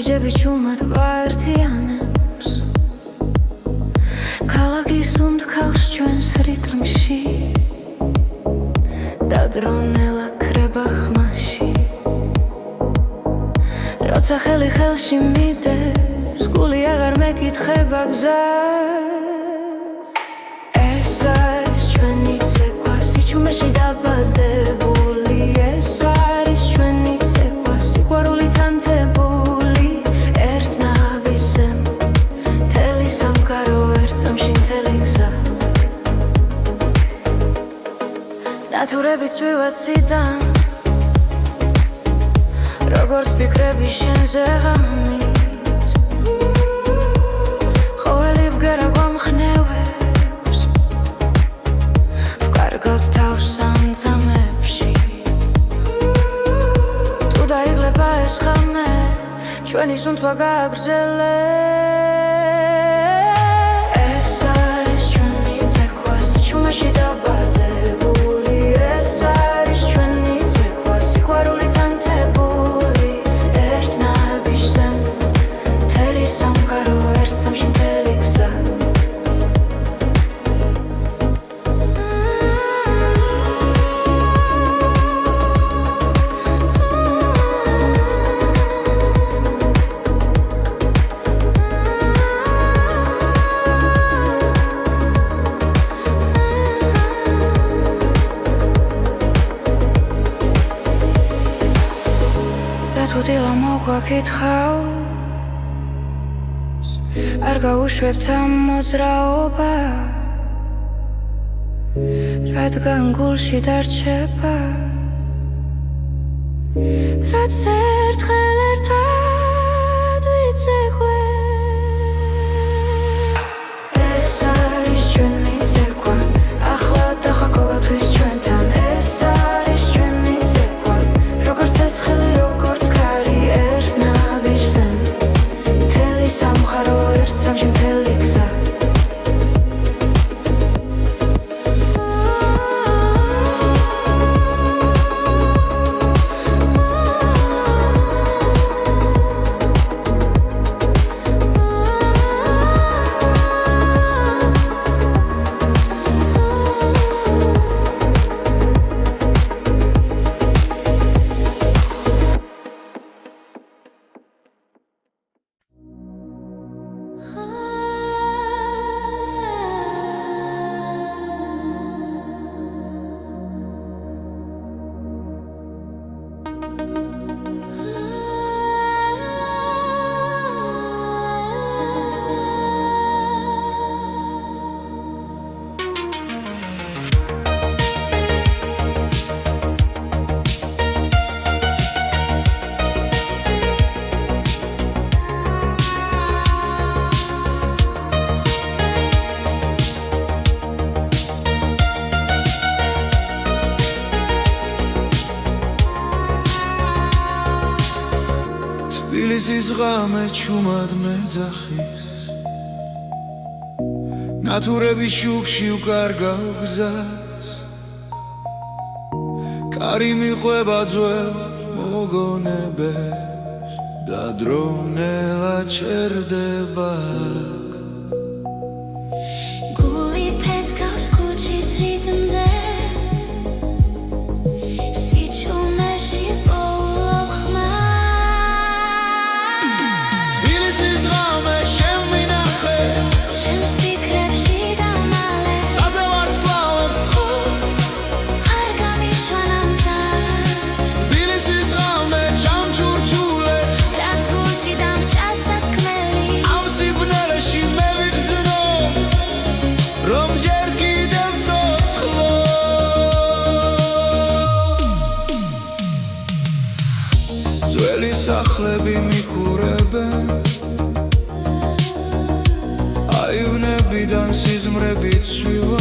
ვიჯები ჩუმად გვაერთიანებს ქალაქის უნდქავს ჩვენს რიტმში დადრონელა ქრება ხმაში როცა ხელი ხელში მიდევს გული აღარ მეკითხება გზას ეს არის ჩვენი ცეკვა სიჩუმეში დაბადებული ეს არის ჩვენი ცეკვა სიყვარულით ანთებული ნათურებით ვივაციდან როგორც ფიქრები შენზე ღამით ყოველი ბგერა გვამხნევებს ვკარგავთ თავს სამძამებში თუ დაიღლება ეს ღამე ჩვენი სუნთქვა გააგრძელებს ეს არის ჩვენი ცეკვა სიჩუმეში დაბადებული გითხოვს არ გაუშვებთ ამ მოძრაობას რადგან გულში დარჩება რაც ერთხელ ერთად ვიცეკვე ეს არის ჩვენი ცეკვა ახლა დახაკოვათვის ჩვენთან ეს არის ჩვენი ცეკვა როგორც ეს ხელი როგორც სამხარო ერთ სამში მთელი გზა თბილისის ღამე ჩუმად მეძახის ნათურების შუქში ვკარგავ გზას კარი მიყვება ძველ მოგონებებს და დრონელა ჩერდება გული ფეთქავს ქუჩის რიტმზე სიჩუმეში სახლები მიყურებენ აივნებიდან სიზმრებით სვივა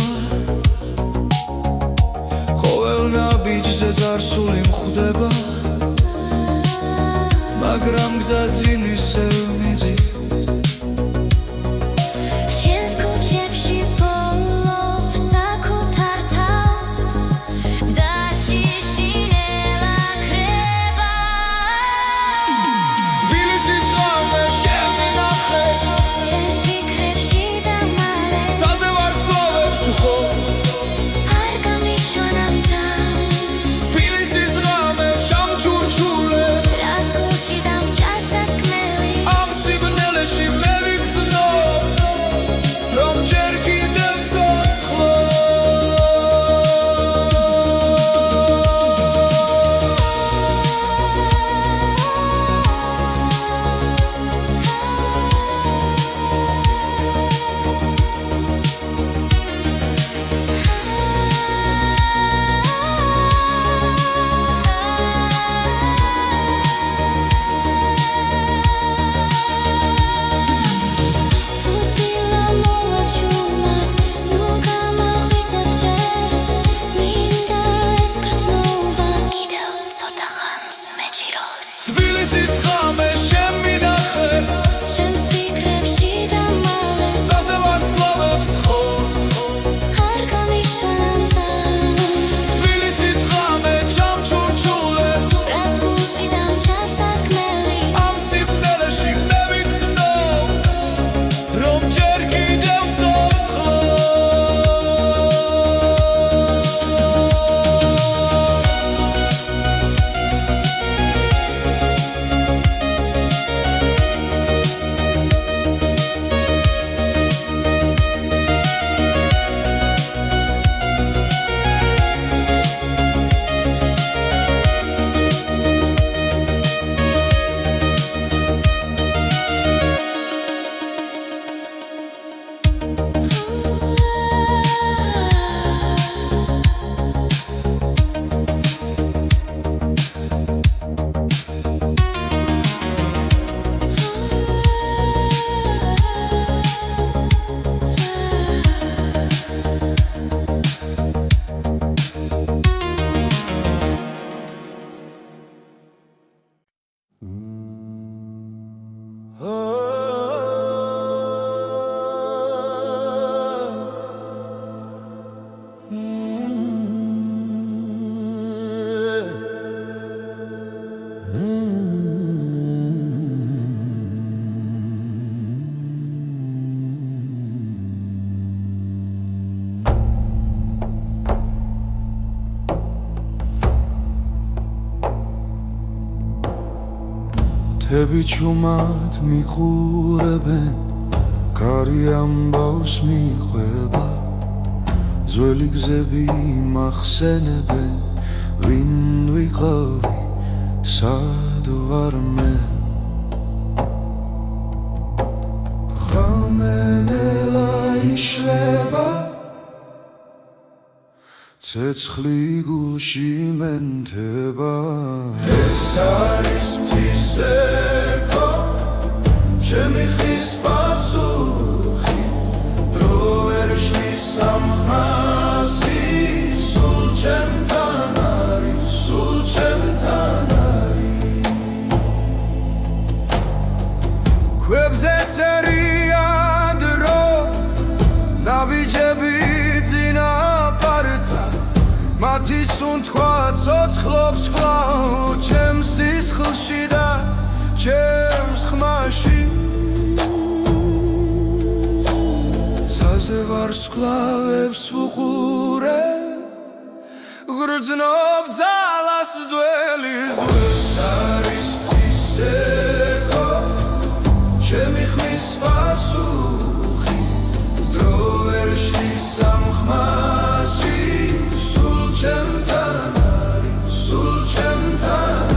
მთები ჩუმად მიყურებენ კარი ამბავს მიყვება ძველი გზები მახსენებენ ვინ ვიყავი სად ვარ მე ხამენელა იშლება ცეცხლი გულში მენთება ეს არის მთისექო ჩემი ხის პასუხი დრო ვერ შლის სამხასი სულ ჩემთან არის სულ ჩემთან არის ქვებზე წერია დრო ნაბიჯები მათი სუნთქვა ცოცხლობს კვლავ ჩემს სისხლში და ჩემს ხმაში ცაზე ვარსკვლავებს ვუყურებ გრძნობ ძალას ძველი ზღვის არის მთისექო ჩემი ხმის პასუხი დრო ვერ შლის სამხმასში ჩემთან არის სულ ჩემთან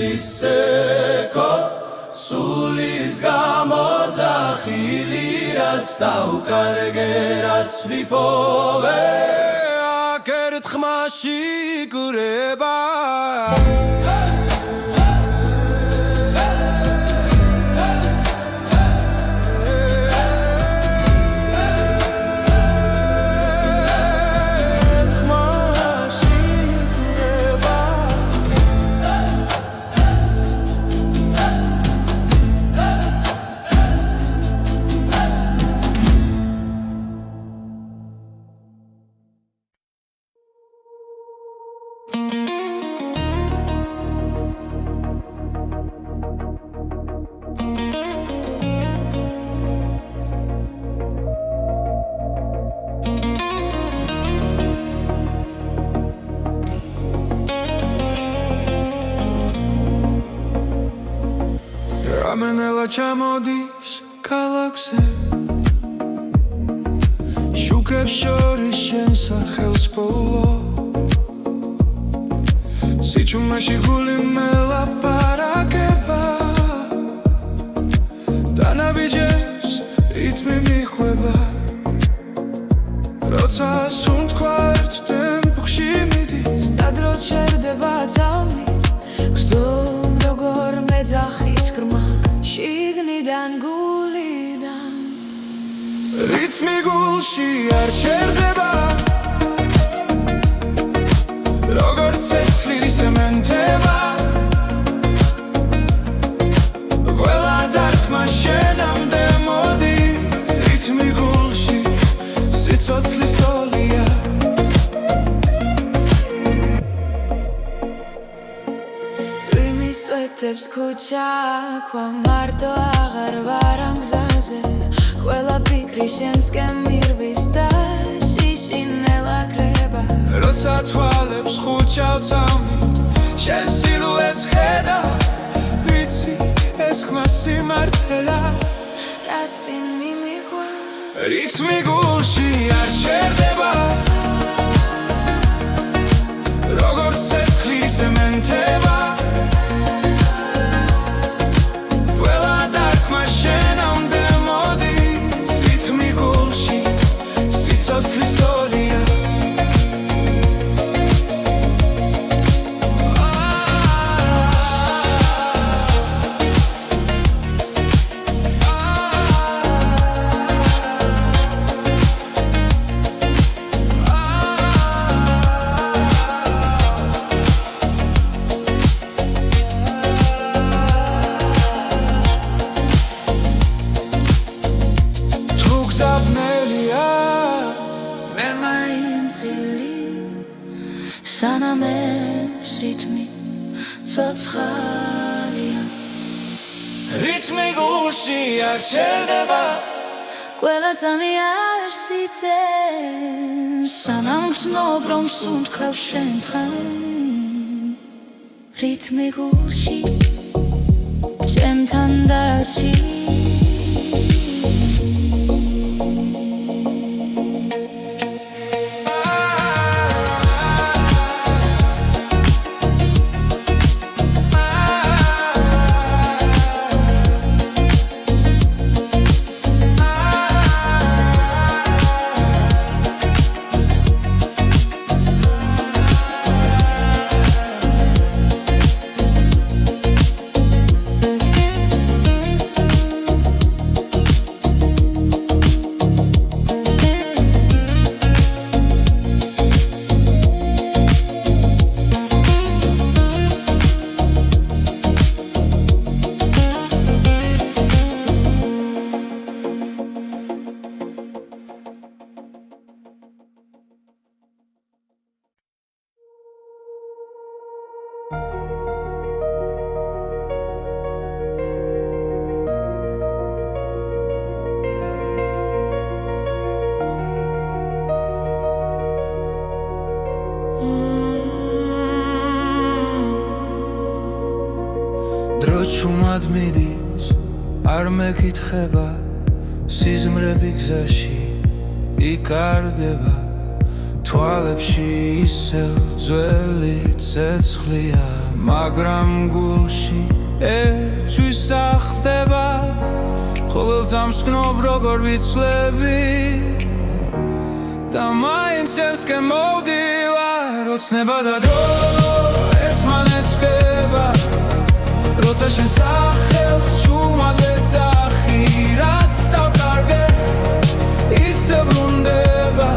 Tiseko sulis gamodzachili rats daukarge rats vipove akert khmashi kureba Ramenela chamodis kalakse Shukeb shores shen sakhels polo Sichumashi guli mela parakeba Danabijas ritmi mikhweba Rotsa sundkva ert tempukshi midis Stadro cherdeba dzalmit Gzdom rogor medzachis krma Shignidan gulidan Ritmi gulshi ar cherdeba Rogor tsetsli sementeba Vela darkma shenam demodis Ritmi gulshi sitsotsli stolia Tsvimis tvetebs kucha Kwa marto agar varam gzaze Ყველა ფიქრი შენსკენ მირბის და შიშინელა კრება როცა თვალებს ხუჭავ წამით შენ სილუეტს ხედა ვიცი ეს ხმა სიმართლეა რაც წინ მიმიღვა რითმი გულში არ ჩერდება როგორც ცეცხლი სემენტება ყველა დარქმა შენამდე საფნელია მე მაინც ილი სანამ ეს რითმი ცოცხალია რითმი გულში არ ჩერდება ყველა წამი არ სიძენ სანამ გრძნობ რომ სუნთქავ შენთან რითმი გულში ჩემთან დარჩი დრო ჩუმად მიდის არ მეკითხება სიზმრები გზაში იკარგება თვალებში ისევ ძველი ცეცხლია მაგრამ გულში ეთვის ახდება ყოველ წამს გნობ როგორ ვიცლები და მაინც ევსკენ მოვდივარ ოცნება და დრო ერთმანეთს ხდება როცა შენ სახელს ჩუმად ეძახი რაც დავკარგე ისე ბრუნდება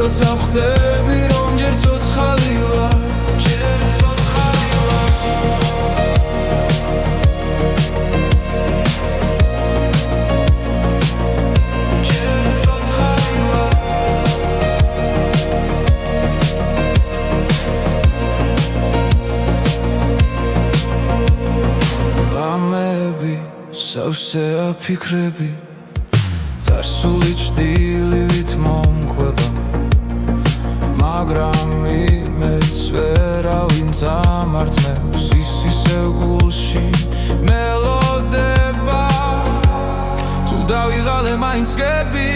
როცა ხვდები რომ ჯერ ცოცხალი ვარ ჯერ ცოცხალი ვარ ჯერ ცოცხალი ვარ სავსეა ფიქრები წარსული ჭდილივით მომკვება მაგრამ იმედს ვერავინ წამართმევს ის ისევ გულში მელოდება თუ დავიღალე მაინც გები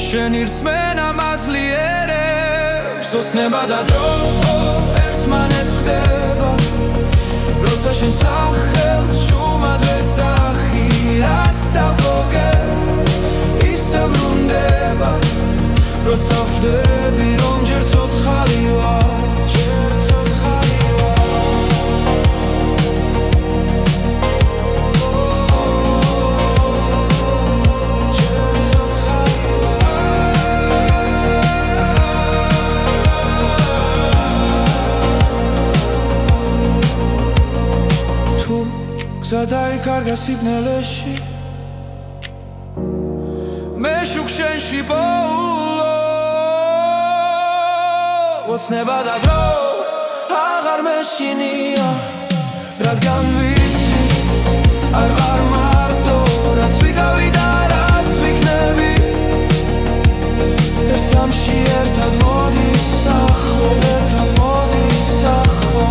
შენი რწმენა მაძლიერებს ოცნება და დრო ერთმანეთს ხვდება როცა შენ სახელს ჩუმად ეძახი რაც დავკარგე ისე ბრუნდება როცა ხვდები რომ ჯერ ცოცხალი ვარ ჯერ ცოცხალი ვარ ჯერ ცოცხალი გზა დაიკარგა სიბნელეში მე შუქ შენში ბოლო ოცნება და დრო აღარ მეშინია რადგან ვიცი არ ვარ მარტო რაც ვიგავი და რაც ვიქნები ერთ წამში ერთად მოდის ახლო ერთად მოდის ახლო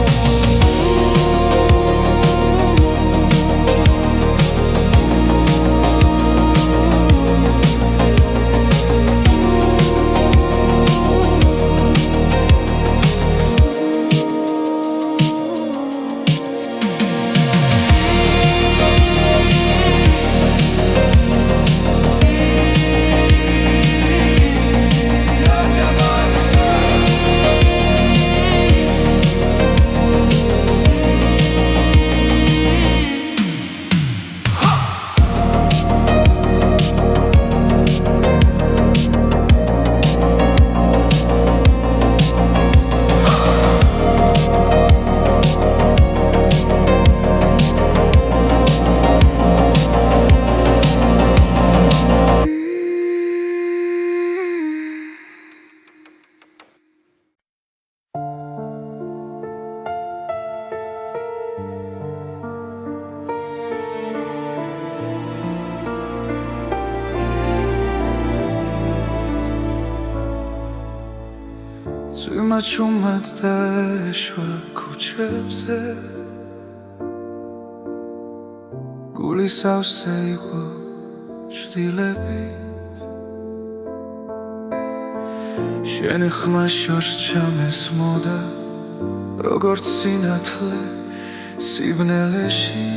ღრმა ჩუმად დაეშვა ქუჩებზე გულის ავსე იყო ჭრილებით შენი ხმა შორს ჩამესმოდა როგორც სინათლე სიბნელეში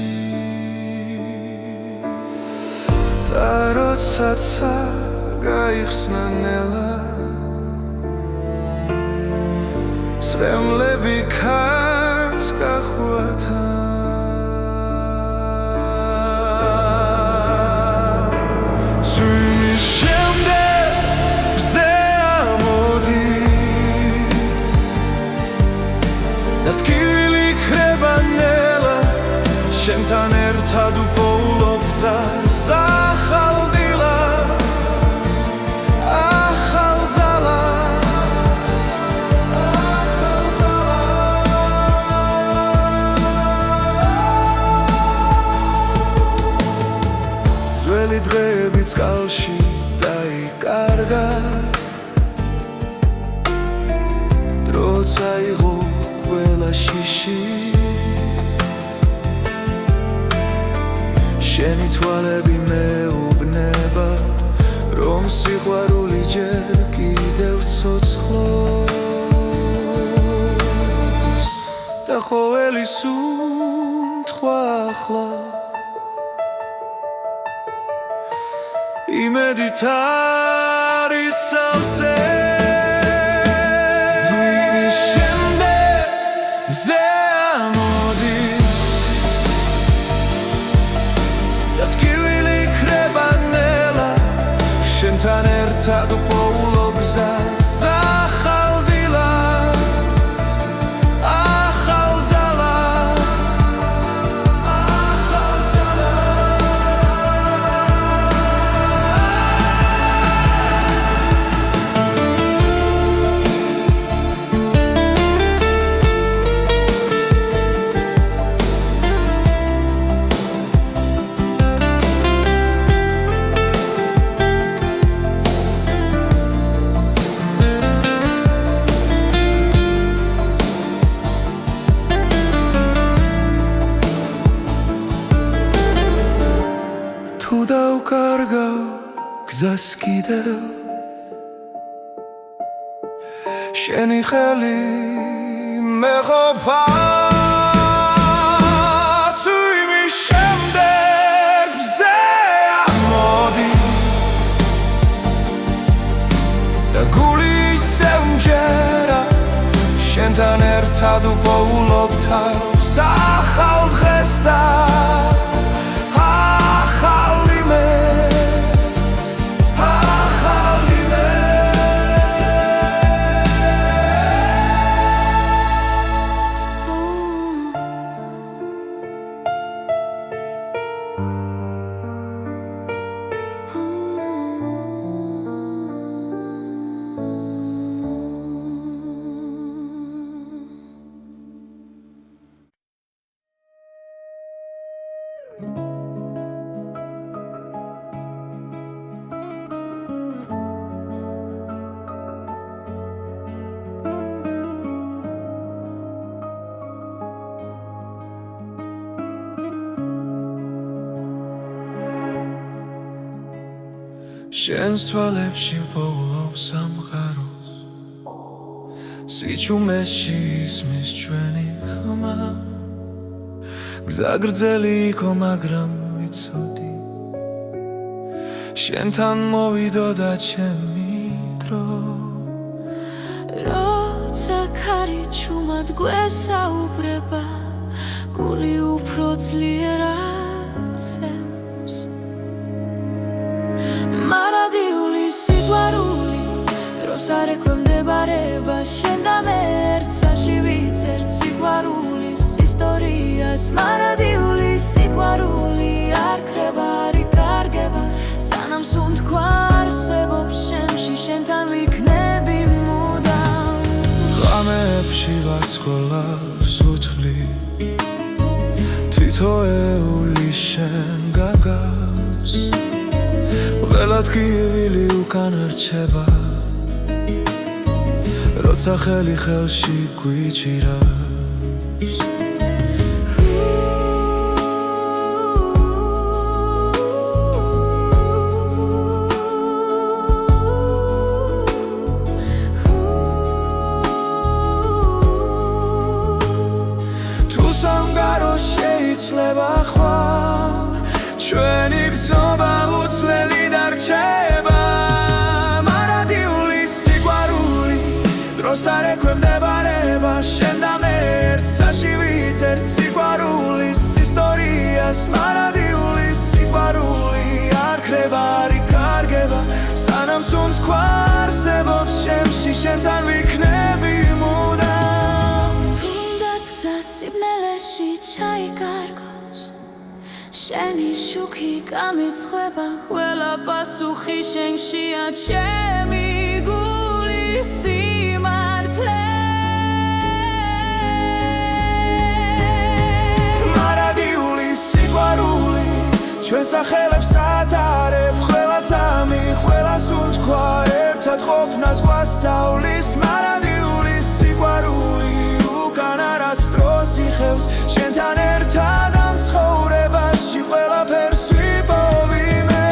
და როდესაც გაიხსნა ნელა სრემლები ქარს გახვათა წვიმის შემდეგ მზე ამოდის და ტკივილი ქრება ნელა შენთან ერთად უპოულობ გზას ახალ დილას ახალ ძალას ძველი დღეები წყალში დაიკარგა დრო წაიღო ყველა შიში შენი თვალები მეუბნება რომ სიყვარული ჯერ კიდევ ცოცხლობს და ყოველი სუნთქვა ახლა იმედით არის სავსე ძვინის შემდეგ მზე ამოდის და ტკივილი ქრება ნელა შენთან ერთად უპოულობ გზას ახალ დილას ახალ ძალას ახალ თუ დავკარგავ გზას კიდევ შენი ხელი მეყოფა წვიმის შემდეგ მზე ამოდის და გული ისევ მჯერა შენთან ერთად უპოულობ თავს ახალ დღეს და შენს თვალებში პოულობ სამყაროს სიჩუმეში ისმის ჩვენი ხმა გზა გრძელი იყო მაგრამ ვიცოდი შენთან მოვიდოდა ჩემი დრო როცა ქარი ჩუმად გვესაუბრება გული უფრო ძლიერად ცემს მარადიული სიყვარული დროს არ ექვემდებარება შენ და მე ერთსაში ვიცერთ სიყვარულის ისტორიას მარადიული სიყვარული არ ქრება არ იკარგება სანამ სუნთქვა არსებობს შემში შენთან ვიქნები მუდამ ღამეებში ვარცხოლავს უთვლი თითოეული შენ გაგავს ველად გივილი უკან რჩება როცა ხელი ხელში გვიჭირავს თუ სამგარო შეიძლება ხვალ ჩვენი გზნობა უცვლელი დარჩება როცა რექვემდებარება შენ და მე ერთსაში ვიწერთ სიყვარულის ისტორიას მარადიulis სიყვარული არ ქრება არ იკარგება სანამ სუნთქვა არსებობს შემში შენთან ვიქნები მუდამ თუნდაც გზა სიბნელეში ჩაიკარგოს შენი შუქი გამიცხება ყველა პასუხი შენშია ჩემი გულის ჩვენ სახელებს ატარებ ყველა წამი ყველა სუნთქვა ერთად ყოფნას გვასწავლის მარადიulis სიყვარული უკან არასდროს იხევს შენთან ერთად ამ ცხოვრებაში ყველაფერს ვიპოვი მე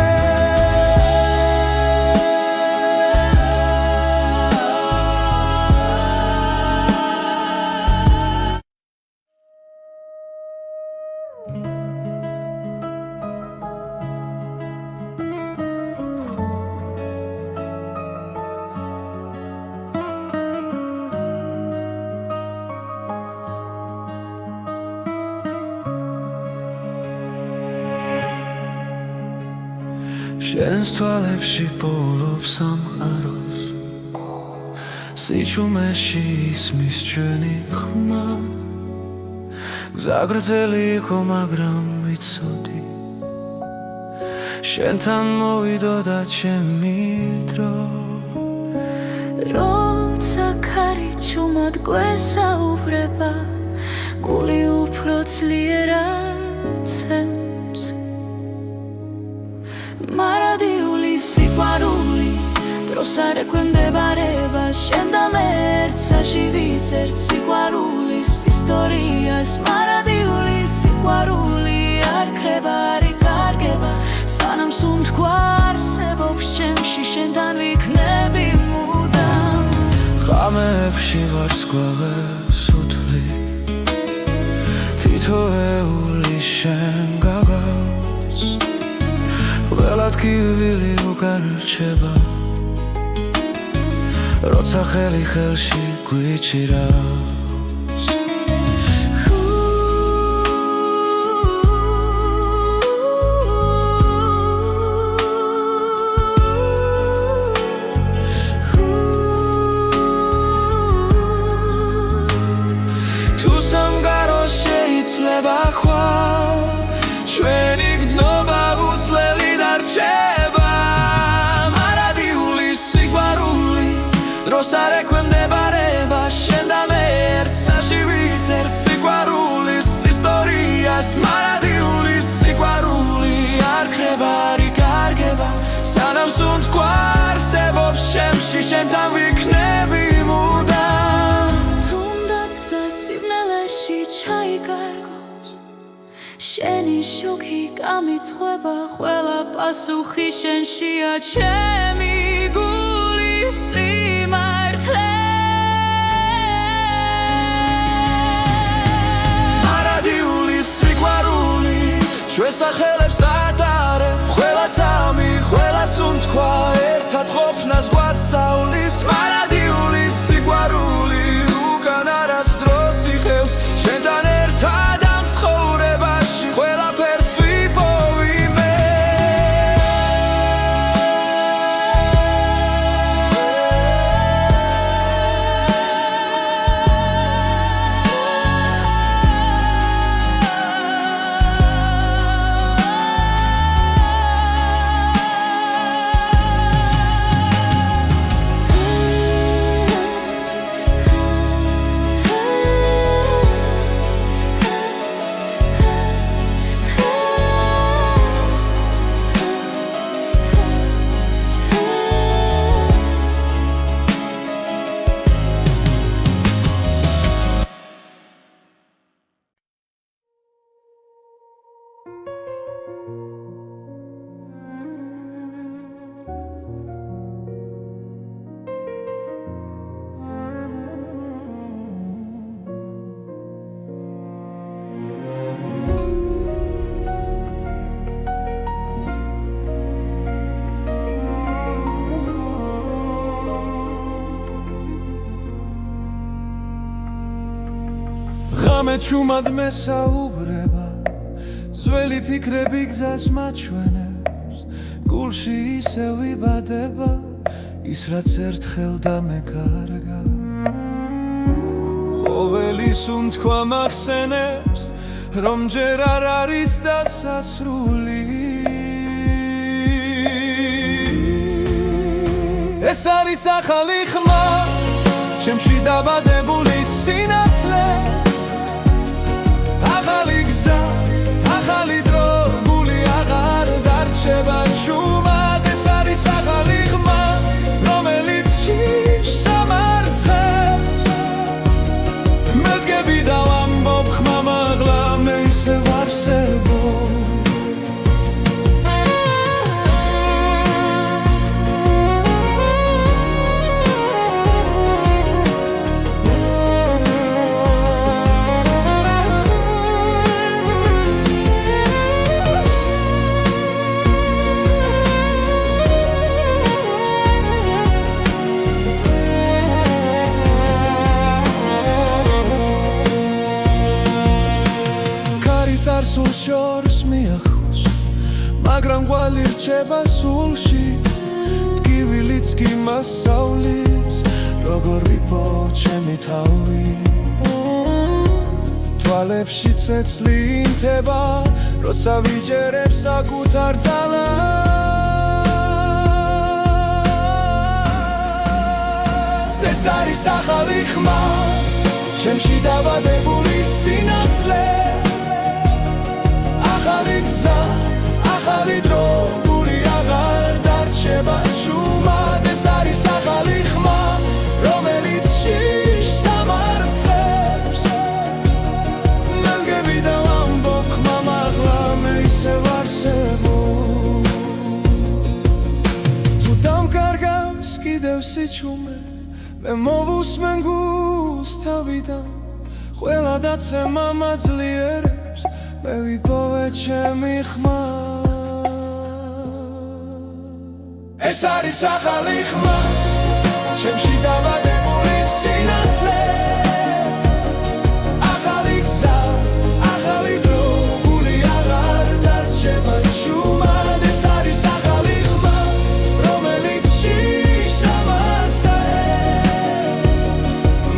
შენს თვალებში პოულობს სამყაროს სიჩუმეში ისმის ჩვენი ხმა გზა გრძელი იყო მაგრამ ვიცოდი შენთან მოვიდოდა ჩემი დრო როცა ქარი ჩუმად გვესაუბრება გული უფრო ძლიერად ცემს მარადიulis სიყვარული დროს არ ექვემდებარება შენ და მე ერთსაში ვიწერთ სიყვარულის ისტორიას მარადიulis სიყვარული არ ქრება არ იკარგება სანამ სუნთქვა არსებობს ჩემში შენთან ვიქნები მუდამ ღამეებში ვარსკვლავებს უთვლი თითოეული შენ გაგავს ყველა ტკივილი უკან რჩება როცა ხელი ხელში გვიჭირავს თუ სამგარო შეიძლება ხვალ ჩვენი გზნობა უცვლელი დარჩება მარადიulis სიყვარული დროს არ ექვემდებარება შენ და მე ერთსაში ვიწერთ სიყვარულის ისტორიას მარადიulis სიყვარული არ ქრება არ იკარგება სანამ სუნთქვა არსებობს შემში შენთან ვიქნები მუდამ თუნდაც გზა სიბნელეში ჩაიკარგოს შენი შუქი გამიცხება ყველა პასუხი შენშია ჩემი გულის სიმართლე მარადიulis სიყვარული ჩვენ სახელებს ატარებ ყველა წამი ყველა სუნთქვა ერთად ყოფნას გვასწავლის მარადიulis სიყვარული უკან არასდროს იხევს შენთან ერთად ამ ცხოვრებაში ყველაფერს ვიპოვი მე ჩუმად მესაუბრება ძველი ფიქრები გზას მაჩვენებს გულში ისევ იბადება ის რაც ერთხელ დამეკარგა ყოველი სუნთქვა მახსენებს რომ ჯერ არ არის დასასრული ეს არის ახალი ხმა ჩემში დაბადებული სინათლე ახალი გზა ახალი დრო გული აღარ დარჩება ჩუმად ეს არის ახალი ხმა რომელიც სამარცხებს მედგები და ვამბობ ხმა მაღლა მე ისევ არსებობ სულ შორს მიახოს მაგრამ ყვალი რჩება სულში ტკივილიც კი მასავლის როგორ ვიპო ჩემი თავი თვალებში წეცლი ინთება როცა ვიჯერებ საკუთარ ძალას ეს არის ახალი ხმა ჩემში დაბადებული სინათლე ახალი გზა, ახალი დრო, გული აღარ დარჩება ჩუმად ეს არის ახალი ხმა, რომელიც შიშ სამარცხებს მედგები და ვამბობ ხმა მაღლა მე ისევ არსებობ თუ დამკარგავს კიდევ სიჩუმე მე მოვუსმენ გულს თავიდან ყველა დაცემა მაძლიერებს მე ვიპოვე ჩემი ხმა ეს არის ახალი ხმა ჩემში დაბადებული სინათლე ახალი გზა ახალი დრო გული აღარ დარჩება ჩუმად ეს არის ახალი ხმა რომელიც სამარცხებს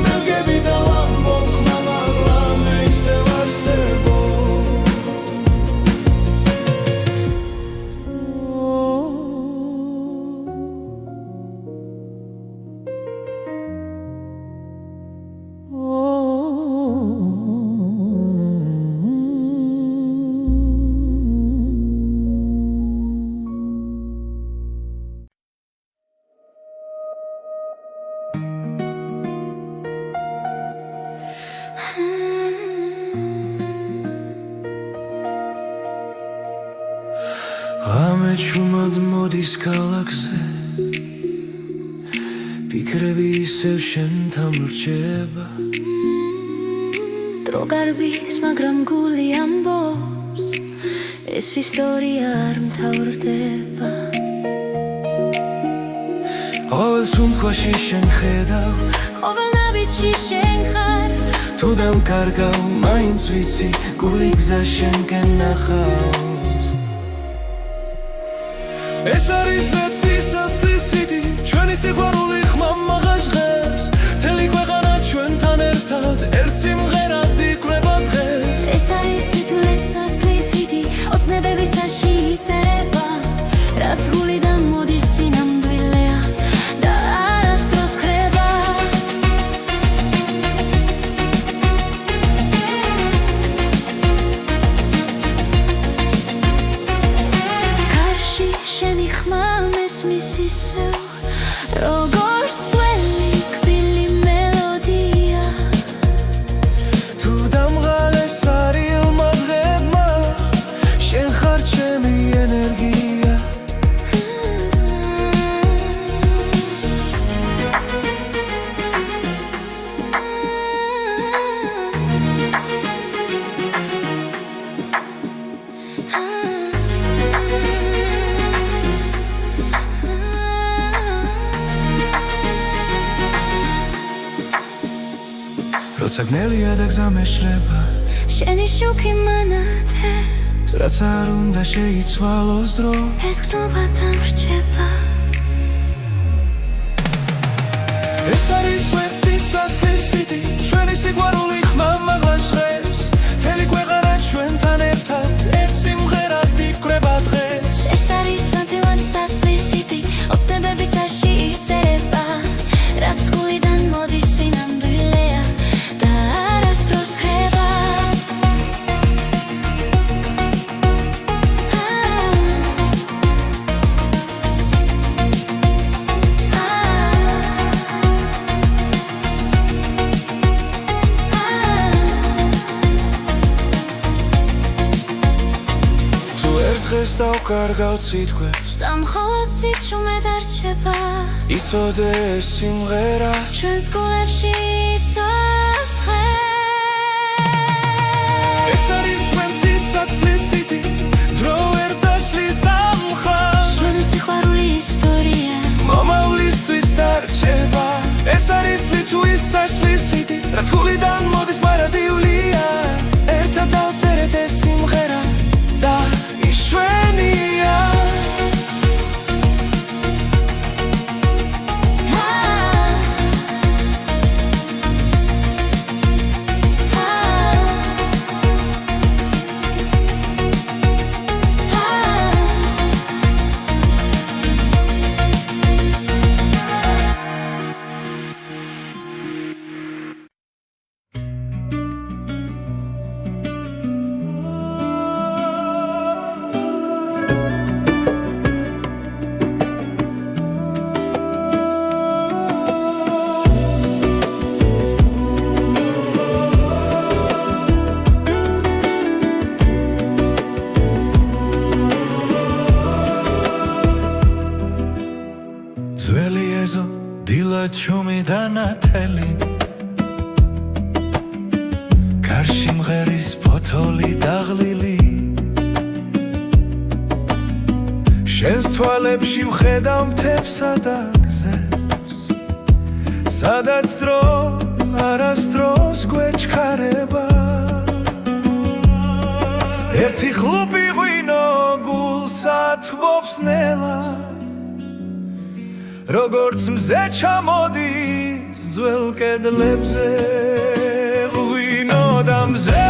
მედგები და ვამბობ ხმა მაღლა მე ისევ არსებობ ღამე ჩუმად მოდის ქალაქზე ფიქრები ისევ შენთან რჩება დრო გარბის მაგრამ გული ამბობს ეს ისტორია არ მთავრდება ყოველ სუნთქვაში შენ ხედავ ყოველ ნაბიჯში შენ ხარ თუ დამკარგავ მაინც ვიცი გული გზა შენკენ ნახავს ეს არის ნეტისასტისიდი ჩვენი სიყვარული ხმა მაღაშღებს მთელი ქვეყანა ჩვენთან ერთად ერთ სიმღერად იკვრება დღეს ეს არის თითულეცასტისიდი ოცნებები ცაში იწერება რაც გულიდან მოდის სინამდვილეა და არასდროს ხრება კარში შენი ხმა მესმის ისევ როგორც ძველი კბილი მელოდია თუ დამღალეს არილმა დღებმა შენ ხარ ჩემი ენერგია როცა გნელია და გზა მეშლება შენი შუქი მანათებს რაც არ უნდა შეიცვალოს დრო ეს გრძნობა დამრჩება ეს არის სვეტის ვასლისიტი ჩვენი სიყვარული ხმამაღლა ჟღერს მთელი ქვეყანა ჩვენთან ერთად ერთ სიმღერად იკვრება დღეს ეს არის ნათელად სასლისიტი ოცნებები წაში იწერება რაც გულიდან მოდის სინამდვილეა და არასდროს ხება დღეს დავკარგავ სიტყვებს და მხოლოდ სიჩუმე დარჩება იცოდე ეს სიმღერა ჩვენს გულებში იცოცხლე ეს არის სვეტი საცლისიტი დრო ვერ წაშლის ამ ხაზს ჩვენი სიყვარული ისტორია მომავლისთვის დარჩება ეს არის ლიტვის საშლისიტი რაც გულიდან მოდის მარადიულია ერთად დავწერეთ ეს სიმღერა და შვენია ჩუმი დანათელი გარში მღერის ფოთოლი დაღლილი შენს თვალებში ვხედავ მთებსა და გზებს სადაც დრო არასდროს გვეჩქარება ერთი ხლუპი ღვინო გულსა თბობს ნელა როგორც მზე ჩამოდის ძველ კედლებზე ღვინო და მზე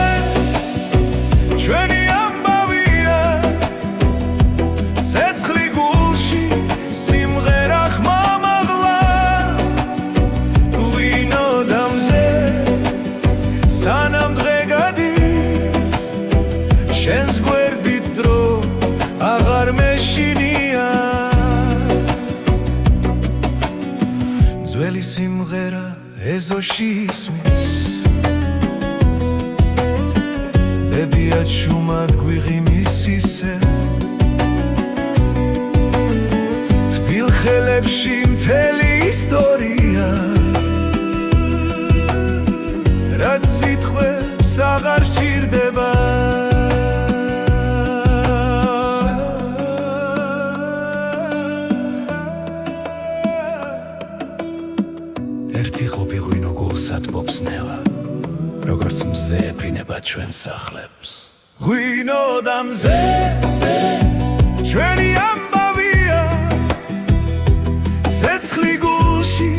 ჩვენი ამბავია ცეცხლი გულში სიმღერა ხმამაღლა ღვინო და მზე სანამ დღე გადის შენს გვერდით დრო აღარ მეშინია ძველი სიმღერა ეზოში ისმის ბებია ჩუმად გვიღიმის ისე თბილ ხელებში მთელი ისტორია რაც სიტყვებს აღარ სჭირდება სათბობს ნელა როგორც მზე ეფინება ჩვენ სახლებს ღვინო და მზე ჩვენი ამბავია ცეცხლი გულში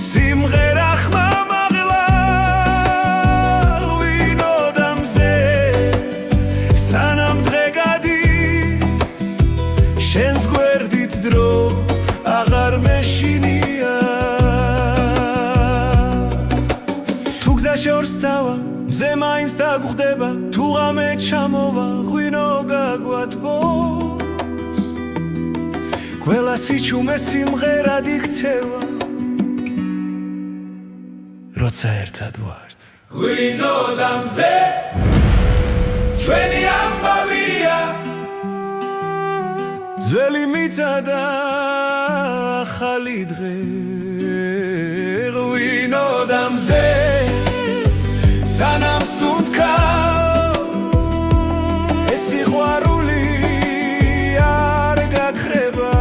სიმღერა ხმამაღლა ღვინო და მზე სანამ დღე გადის შენს გვერდით დრო აღარ მეშინია შორს წავა მზე მაინც დაგხვდება თუ ღამე ჩამოვა ღვინო გაგვათბობს ყველა სიჩუმე სიმღერად იქცევა როცა ერთად ვართ ღვინო და მზე ჩვენი ამბავია ძველი მიწა და ახალი დღე ღვინო და მზე სანამ სუნთქავთ ეს სიყვარული არ გაქრება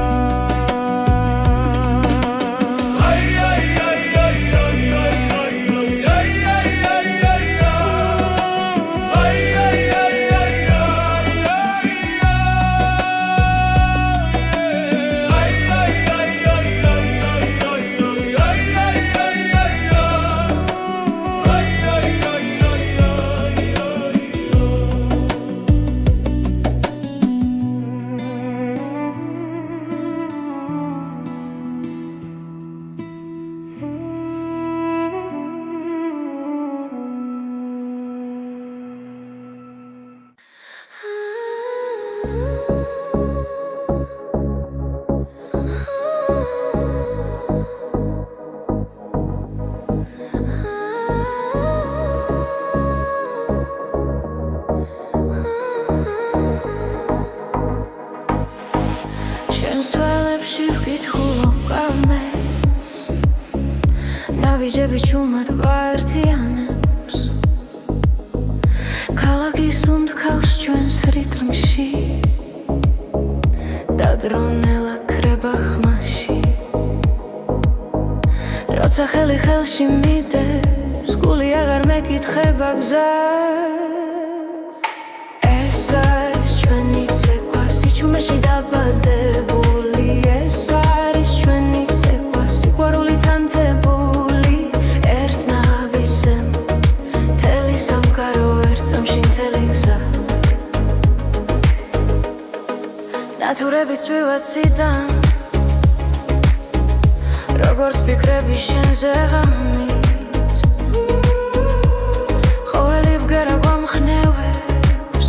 შენს თვალებში ვკითხულობ კამეს ნავიჯები ჩუმად გვაერთიანებს ქალაქის უნდქავს ჩვენს რიტმში და დრონელა ქრება ხმაში როცა ხელი ხელში მიდევს გული აღარ მეკითხება გზას ეს არის ჩვენი ცეკვა სიჩუმეში დაბადებული ეს არის ჩვენი ცეკვა სიყვარულით ანთებული ერთ ნაბიჯზე მთელი სამყარო ერთ წამში მთელი გზა ნათურები წვივაციდან როგორც ფიქრები შენზე ღამით ყოველი ბგერა გვამხნევებს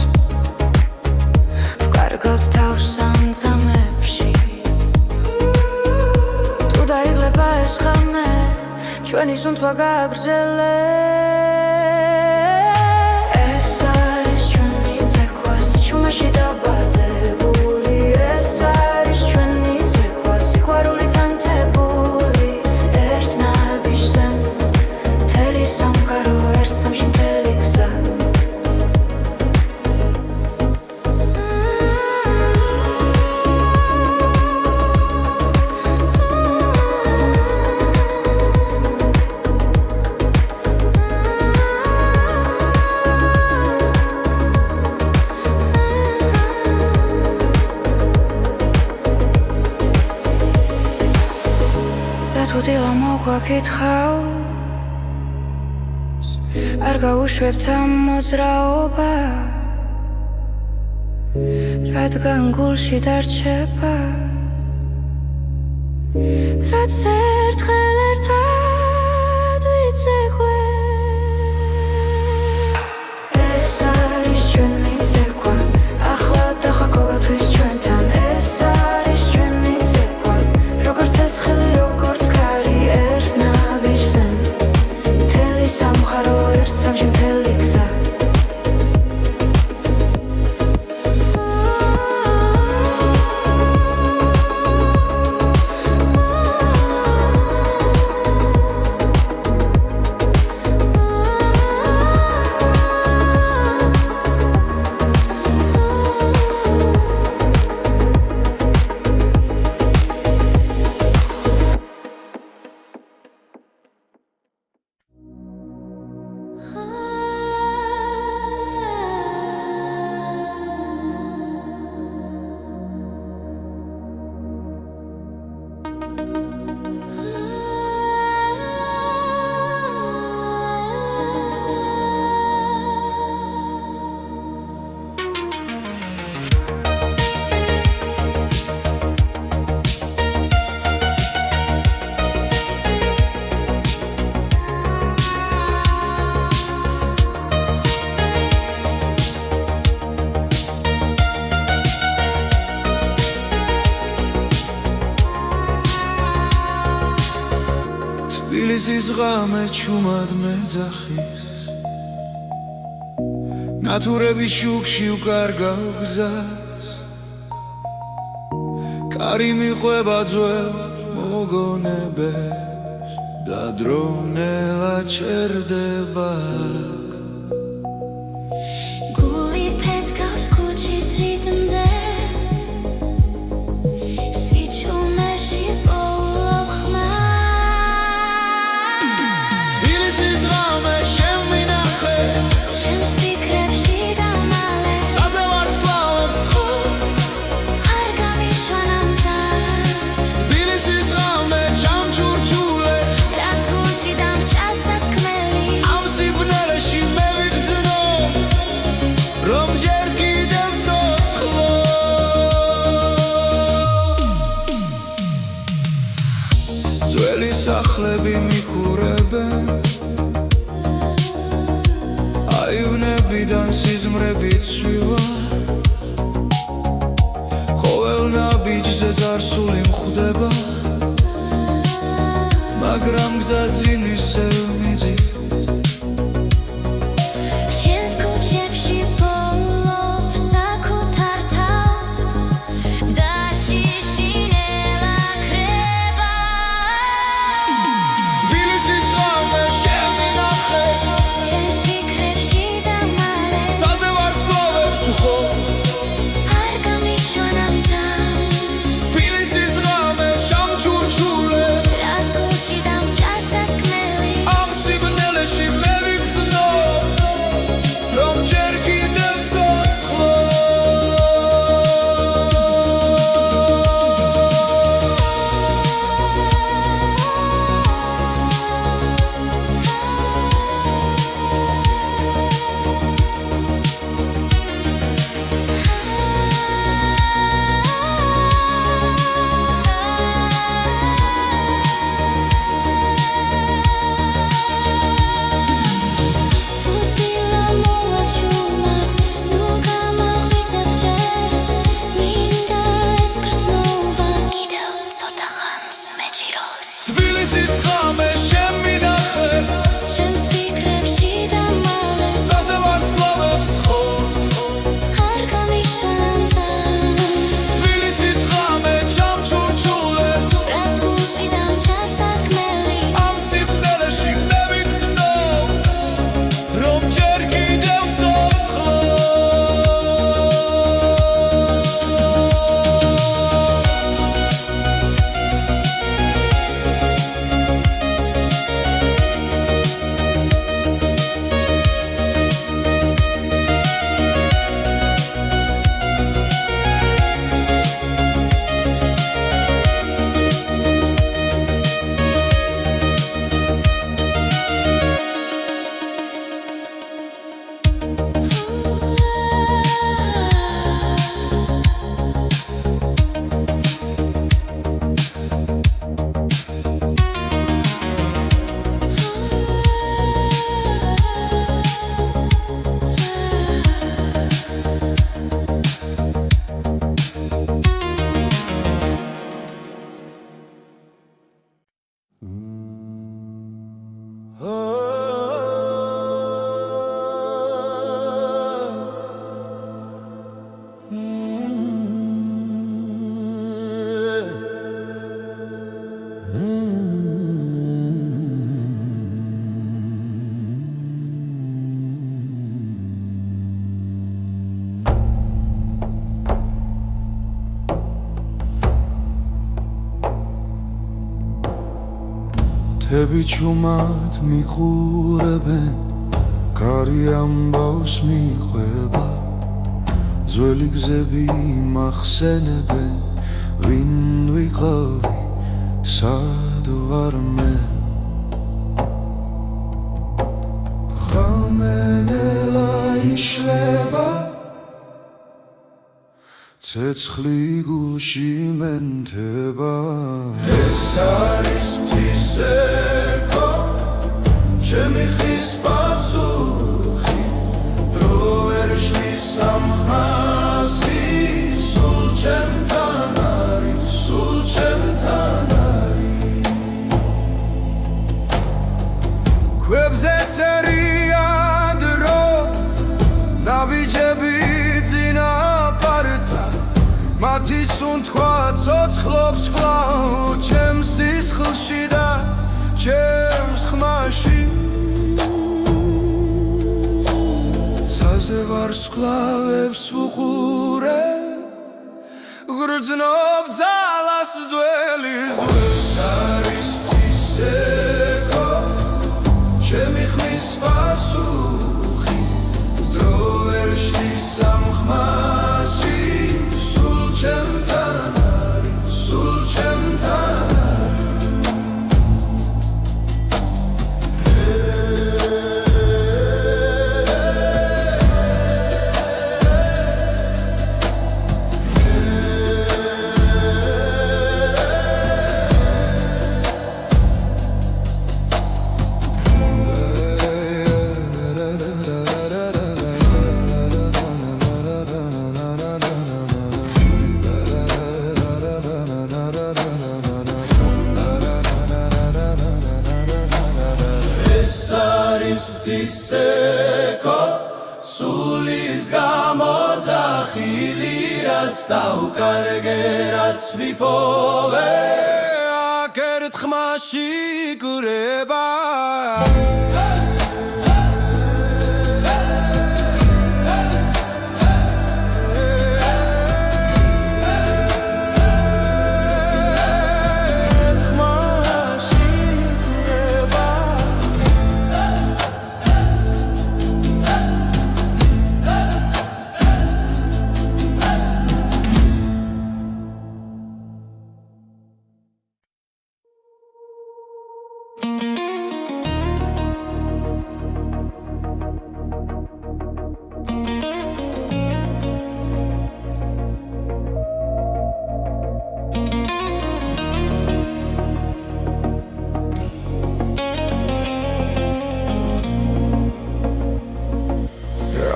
ვკარგავთ თავს სამწამებში თუ დაიღლება ეს ღამე ჩვენი სუნთქვა გააგრძელებს ეს არის ჩვენი ცეკვა სიჩუმეში დაბადებული ეს არის ჩვენი ცეკვა სიყვარულით ანთებული ერთ ნაბიჯზე მთელი სამყარო ერთ წამში მთელი გზა და თუ დილა მოგვაკითხავს არ გაუშვებთ ამ მოძრაობას რადგან გულში დარჩება რაც ერთხელ ერთად ვიცეკვე ეს არის ჩვენი ცეკვა ახლა და ყოველთვის ჩვენთან ეს არის ჩვენი ცეკვა როგორც ეს ხელი როგორც ქარი ერთ ნაბიჯზე მთელი სამყარო ერთ წამში მთელი გზა თბილისის ღამე ჩუმად მეძახის ნათურების შუქში ვკარგავ გზას კარი მიყვება ძველ მოგონებებს და დრონელა ჩერდება გული ფეთქავს ქუჩის რიტმზე სიჩუმეში პოულობ ხმას თბილისის ღამე შენ მინახე შენს ფიქრებში დამალე საძე ვარსკვლავებს თხო არ გამიშვან ამ წარს თბილისის ღამე ჩამჩურჩულე რაც გულში დამჭა სათქმელი ამ სიბნელეში მე ვიგრძნო რომ ჯერ კიდევ ცოცხლო ძველი სახლები მიყურებენ აივნებიდან სიზმრები ცვივა ყოველ ნაბიჯზე წარსული მხვდება მაგრამ გზა წინ ისევ მიდის შენს ქუჩებში პოულობ საკუთარ თავს და შიში მთები ჩუმად მიყურებენ კარი ამბავს მიყვება ძველი გზები მახსენებენ ვინ ვიყავი სად ვარ მე ხამენელა იშლება ცეცხლი გულში მენთება ეს არის მთისექო ჩემი ხის პასუხი დრო ვერ შლის სამხასი სულ ჩემთან არის სულ ჩემთან არის ქვებზე წერია დრო ნაბიჯები მათი სუნთქვა ცოცხლობს კვლავ ჩემს სისხლში და ჩემს ხმაში ცაზე ვარსკვლავებს ვუყურებ გრძნობ ძალას ძველი ზღვებს არის მთისექო ჩემი ხმის პასუხი დრო ვერ შლის სამხმასში ჩემთან არის სულ ჩემთან Tiseko sulis gamodzachili rats daukarge rats vipove akert khmashi kureba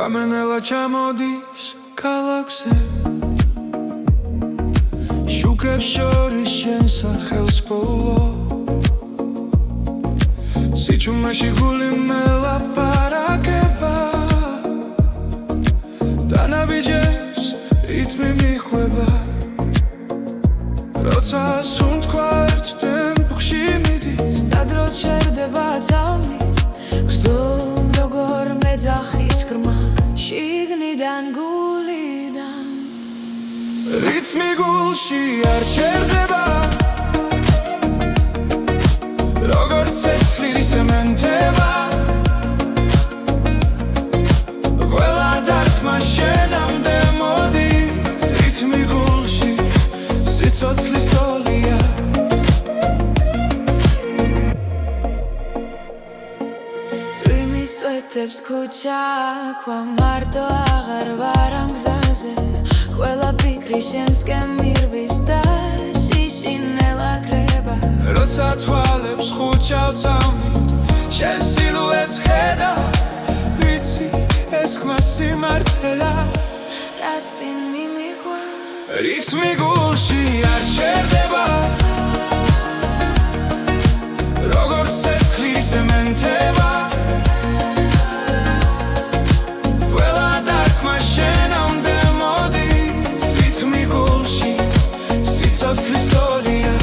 Ramenela chamodis kalakse Shukeb shores shens achels polo Sichumashi guli mela parakeba Danabijas ritmi mikhweba Rotsa sundkwart tempukshi midis Stadro cherdeba tsamit Gzdom rogor medzachis krma შიგნიდან გულიდან რითმი გულში არ ჩერდება როგორც ცეცხლი სემენტება ყველა დარტყმა შენამდე მოდის რითმი გულში სიცოცხლის ტოლია წვიმის ქუჩა ქვა მარტო აღარ ვარ ამ გზაზე ყველა ფიქრი შენსკენ მირბის და შიშინელა კრება როცა თვალებს ხუჩავ წამით შენ სილუეტს ხედა ვიცი ეს ხმა სიმართლეა რაც წინ მიმიღვა რითმი გულში არ ჩერდება როგორც ცეცხლი სემენტება შენამდე მოდის რითმი გულში სიცოცხლის ტოლია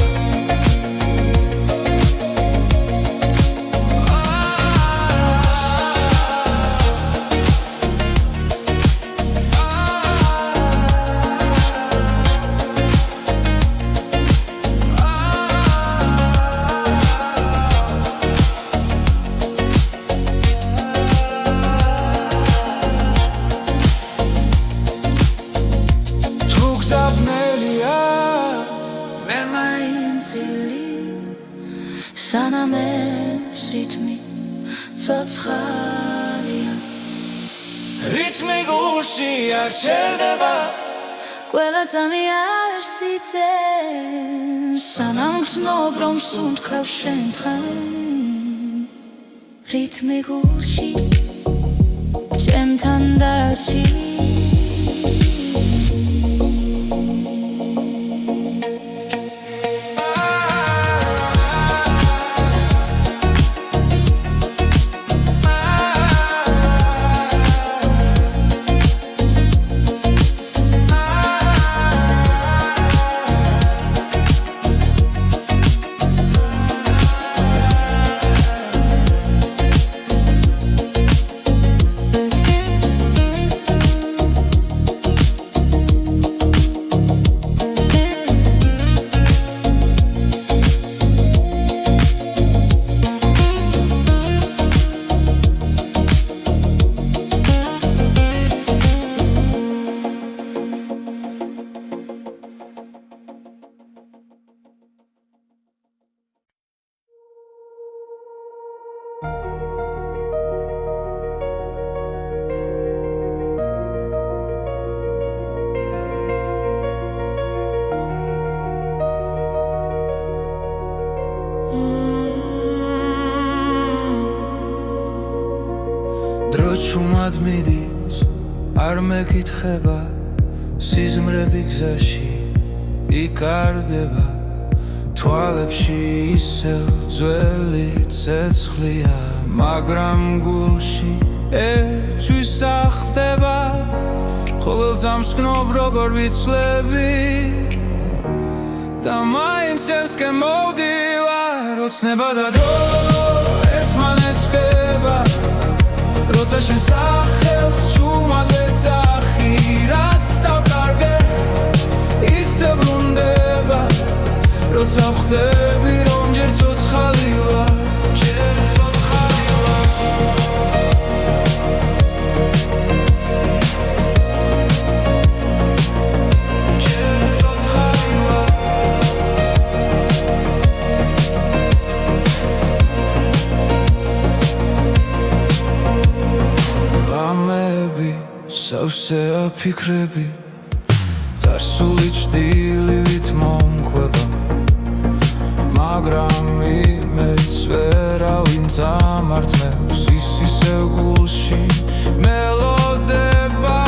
სანამ ეს რითმი ცოცხალია რითმი გულში არ ჩერდება ყველა ძამი არ სიძენ სანამ გრძნობ რომ სუნთქავ შენთან რითმი გულში ჩემთან დარჩი დრო ჩუმად მიდის არ მეკითხება სიზმრები გზაში იკარგება თვალებში ისევ ძველი ცეცხლია მაგრამ გულში ერთვის ახდება ყოველ ძამს გნობ როგორ ვიცლები და მაინც ევსკენ მოვდივარ ოცნება და დრო ერთმანეთს ხდება როცა შენ სახელს ჩუმად ეძახი რაც დავკარგე ისე ბრუნდება როცა ვხვდები რომ ჯერ ცოცხალი ვარ ჯერ ცოცხალი ვარ ჯერ ცოცხალი ვარ ღამეები სავსე აფიქრები წარსული ჭდილივით მომკვება მაგრამ იმედს ვერავინ წამართმევს ის ისევ გულში მელოდება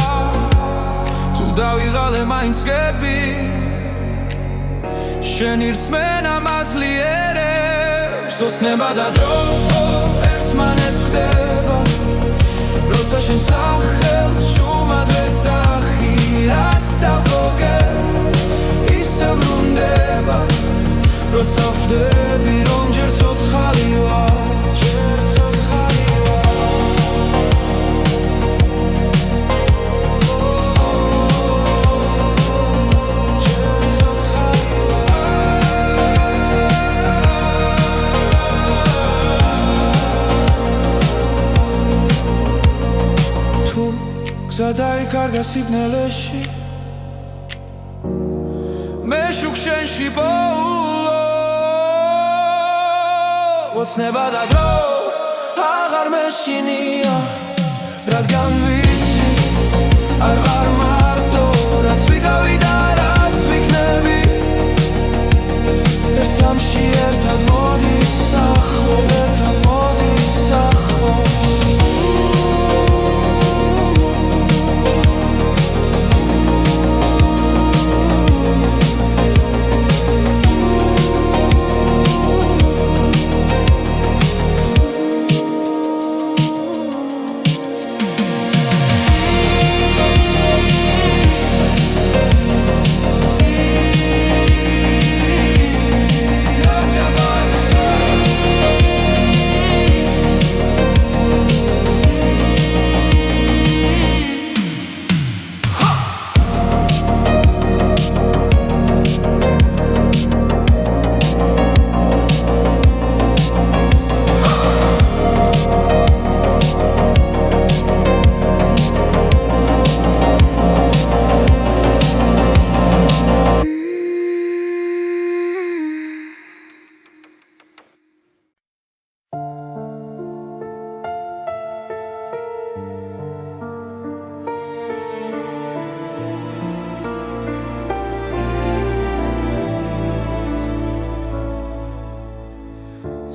თუ დავიღალე მაინც გები შენი რწმენა მაძლიერებს ოცნება და დრო ერთმანეთს ხდება როცა შენ სახელს ჩუმად ეძახი რაც დავკარგე ისე ბრუნდება როცა ვხვდები რომ ჯერ ცოცხალი ვარ ჯერ ცოცხალი ჯერ ცოცხალი თუ გზა დაიკარგა სიბნელეში მე შუქ შენში ოცნება და დრო აღარ მეშინია რადგან ვიცი არ ვარ მარტო რაც ვიგავი და რაც ვიქნები ერთ სამში ერთად მოდის ახლო ერთად მოდის ახლო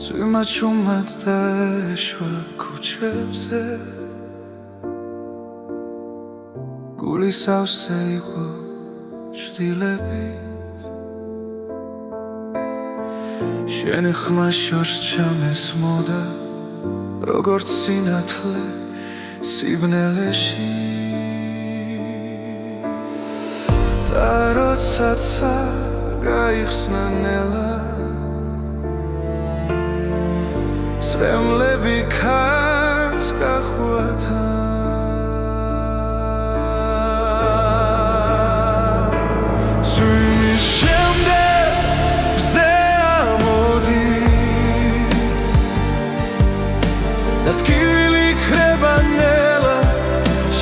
წვიმა ჩუმად დაეშვა ქუჩებზე გული სავსე იყო ჭრილებით შენი ხმა შორს ჩამესმოდა როგორც სინათლე სიბნელეში და როდესაც გაიხსნა ნელა სრემლები ქარს გახვათა წვიმის შემდეგ მზე ამოდის და ტკივილი იქნება ნელა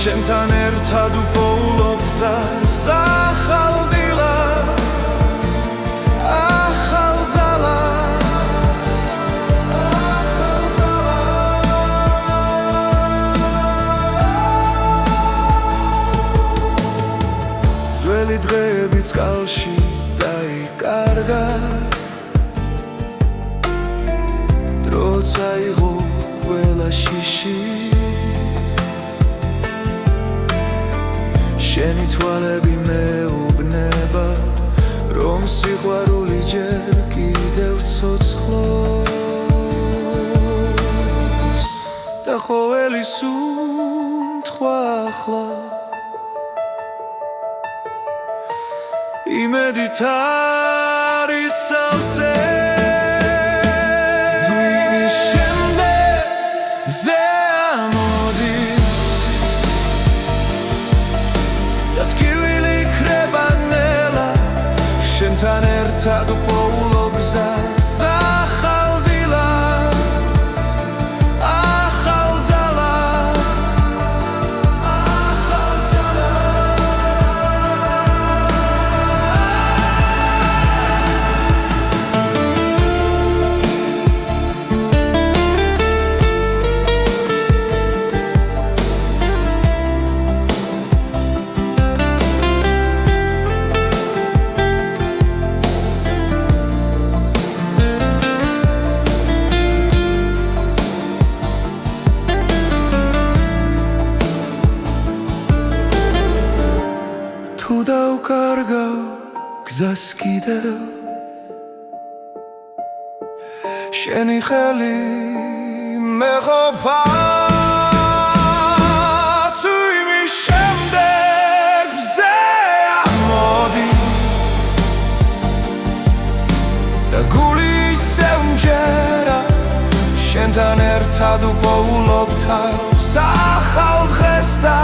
შენთან ერთად უპოულობ გზას ახალ დილას ახალ ძალას ძველი დღეები წყალში დაიკარგა დრო წაიღო ყველა შიში შენი თვალები მეუბნება რომ სიყვარული ჯერ კიდევ ცოცხლობს და ყოველი სუნთქვა ახლა იმედით არის სავსე ძვირის შემდეგ მზე ამოდის და ტკივილი იქნება ნელა შენთან ერთად უპოულობ გზას ახალ დილას ახალ ძალას ახალ თუ დავკარგავ გზას კიდევ შენი ხელი მეყოფა წვიმის შემდეგ მზე ამოდის და გული ისევ მჯერა შენთან ერთად უპოულობ თავს ახალ დღეს და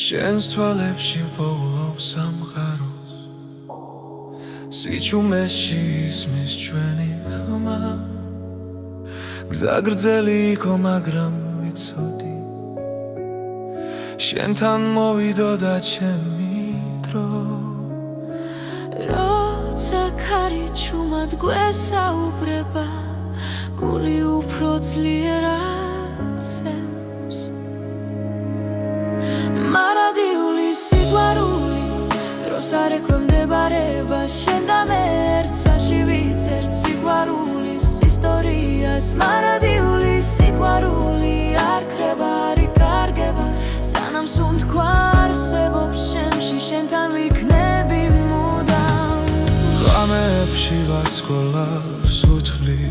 შენს თვალებში პოულობ სამყაროს სიჩუმეში ისმის ჩვენი ხმა გზა გრძელი იყო მაგრამ ვიცოდი შენთან მოვიდოდა ჩემი დრო როცა ქარი ჩუმად გვესაუბრება გული უფრო ძლიერად ცემს მარადიული სიყვარული დროს არ ექვემდებარება შენ და მე ერთსაში ვიცერთ სიყვარულის ისტორიას მარადიული სიყვარული არ ქრება არ იკარგება სანამ სუნთქვა არსებობს შემში შენთან ვიქნები მუდამ ღამეებში ვარცხოლავს უთვლი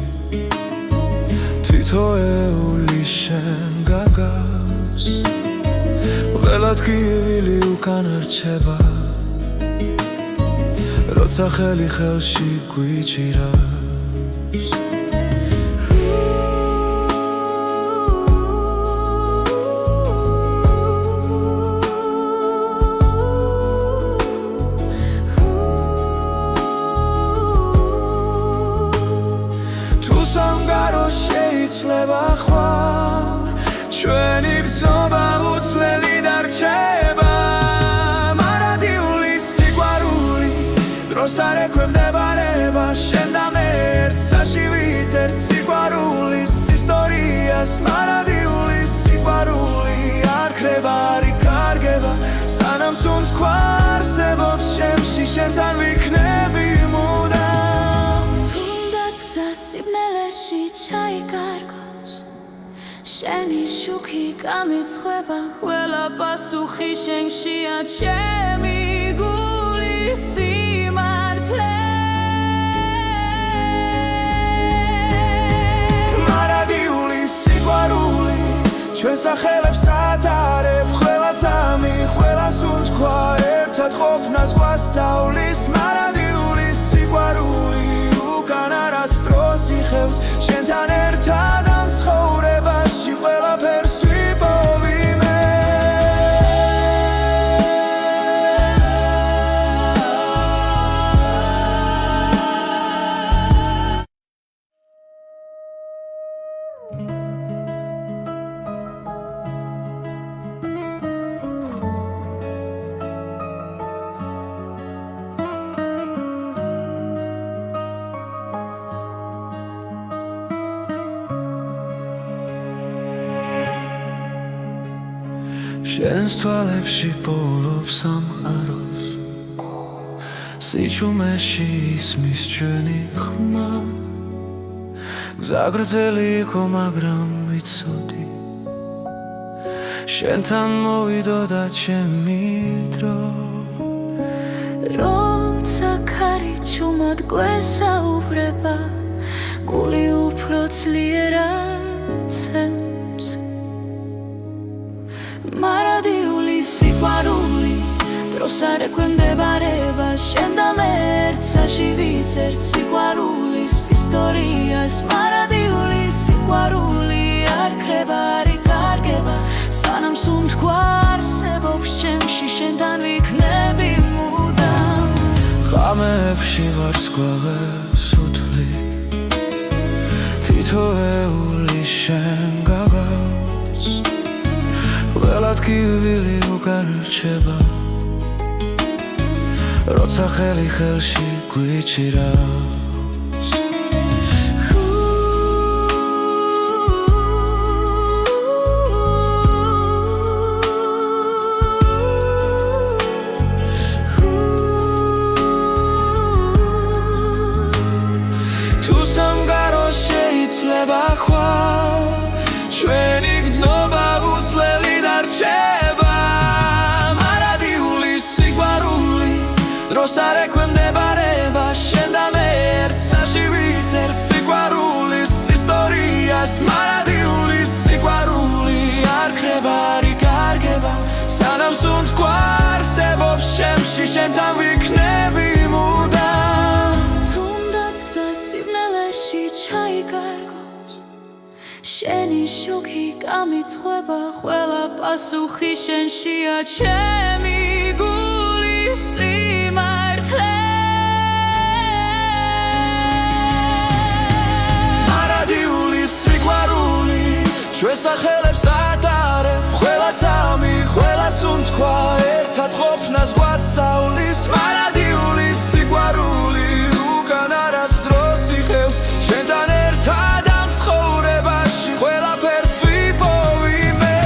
თითოეული შენ გაგავს ველად კივილი უკან რჩება როცა ხელი ხელში გვიჭირავს თუ სამგარო შეიძლება ხვალ ჩვენი გზნობა უცვლელი დარჩება არ ექვემდებარება შენ და მე ერთსაში ვიცერთ სიყვარულის ისტორიას მარადიული სიყვარული არ ქრება არ იკარგება სანამ სუნთქვა არსებობს შემში შენთან ვიქნები მუდამ თუნდაც გზა სიბნელეში ჩაიკარგოს შენი შუქი გამიცხება ყველა პასუხი შენშია ჩემი გულის ჩვენ სახელებს ატარებ ყველა წამი ყველა სუნთქვა ერთად ყოფნას გვასწავლის მარადიული სიყვარული უკან არასდროს იხევს შენთან ერთად ამ ცხოვრებაში ყველაფერს ვიპოვი მე შენს თვალებში პოულობს სამყაროს სიჩუმეში ისმის ჩვენი ხმა გზა გრძელი იყო მაგრამ ვიცოდი შენთან მოვიდოდა ჩემი დრო როცა ქარი ჩუმად გვესაუბრება გული უფრო ძლიერად ცემს მარადიული სიყვარული დროს არ ექვემდებარება შენ და მე ერთსაში ვიცერთ სიყვარულის ისტორიას მარადიული სიყვარული არ ქრება არ იკარგება სანამ სუნთქვა არსებობს ჩემში შენთან ვიქნები მუდამ ღამეებში ვარსკვლავებს უთვლი თითოეული შენ გაგავს ყველა ტკივილი უკან რჩება როცა ხელი ხელში გვიჭირავს თუ სამგარო შეიძლება ხვალ ჩვენი გზნობა უცვლელი დარჩება მარადიული სიყვარული დროს არ ექვემდებარება შენ და მე ერთსაში ვიცერთ სიყვარულის ისტორიას მარადიული სიყვარული არ ქრება არ იკარგება სანამ სუნთქვა არსებობს შემში შენთან ვიქნები მუდამ თუნდაც გზა სიბნელეში ჩაიკარგოს შენი შუქი გამიცხება ყველა პასუხი შენშია ჩემი გულის სიმართლე მარადიული სიყვარული ჩვენ სახელებს ატარებ ყველა წამი ყველა სუნთქვა ერთად ყოფნას გვასწავლის მარადიული სიყვარული უკან არასდროს იხევს შენთან ერთად ამ ცხოვრებაში ყველაფერს ვიპოვი მე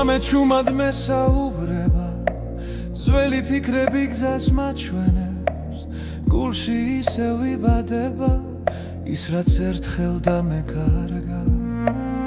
ღამე ჩუმად მესაუბრება ძველი ფიქრები გზას მაჩვენებს გულში ისევ იბადება ის რაც ერთხელ დამეკარგა